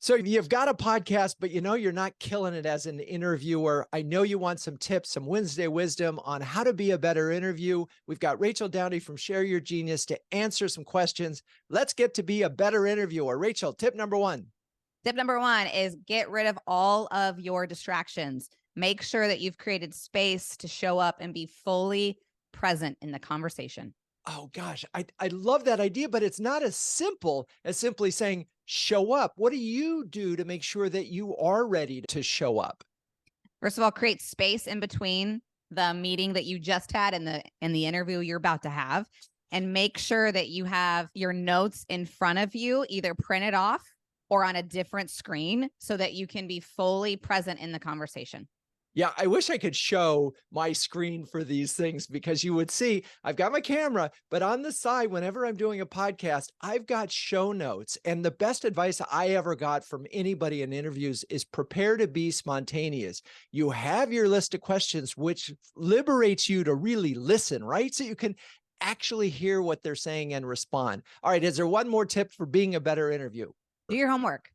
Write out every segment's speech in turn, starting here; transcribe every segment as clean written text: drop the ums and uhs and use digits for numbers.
So you've got a podcast, but you know you're not killing it as an interviewer. I know you want some tips, some Wednesday wisdom on how to be a better interview. We've got Rachel Downey from Share Your Genius to answer some questions. Let's get to be a better interviewer. Rachel, tip number one. Tip number one is get rid of all of your distractions. Make sure that you've created space to show up and be fully present in the conversation. Oh gosh, I love that idea, but it's not as simple as simply saying, show up. What do you do to make sure that you are ready to show up? First of all, create space in between the meeting that you just had and the interview you're about to have, and make sure that you have your notes in front of you, either printed off or on a different screen, so that you can be fully present in the conversation. Yeah, I wish I could show my screen for these things because you would see I've got my camera, but on the side, whenever I'm doing a podcast, I've got show notes. And the best advice I ever got from anybody in interviews is prepare to be spontaneous. You have your list of questions, which liberates you to really listen, right? So you can actually hear what they're saying and respond. All right, is there one more tip for being a better interview? Do your homework.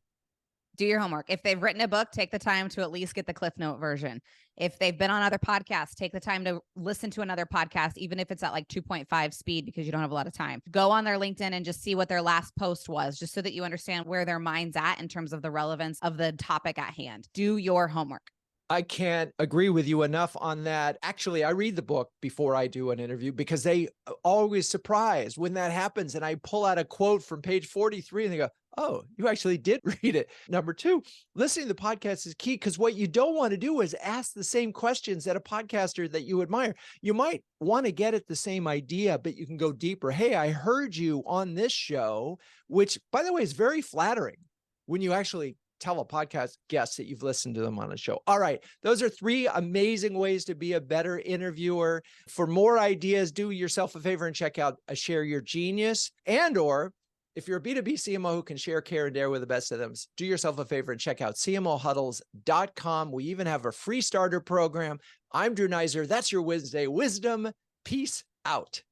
Do your homework. If they've written a book, take the time to at least get the Cliff Note version. If they've been on other podcasts, take the time to listen to another podcast, even if it's at like 2.5 speed because you don't have a lot of time. Go on their LinkedIn and just see what their last post was, just so that you understand where their mind's at in terms of the relevance of the topic at hand. Do your homework. I can't agree with you enough on that. Actually, I read the book before I do an interview because they always surprise when that happens. And I pull out a quote from page 43 and they go, oh, you actually did read it. Number two, listening to the podcast is key because what you don't want to do is ask the same questions that a podcaster that you admire. You might want to get at the same idea, but you can go deeper. Hey, I heard you on this show, which, by the way, is very flattering when you actually tell a podcast guest that you've listened to them on a show. All right. Those are 3 amazing ways to be a better interviewer. For more ideas, do yourself a favor and check out Share Your Genius. Or if you're a B2B CMO who can share, care, and dare with the best of them, do yourself a favor and check out CMOHuddles.com. We even have a free starter program. I'm Drew Neiser. That's your Wednesday wisdom. Peace out.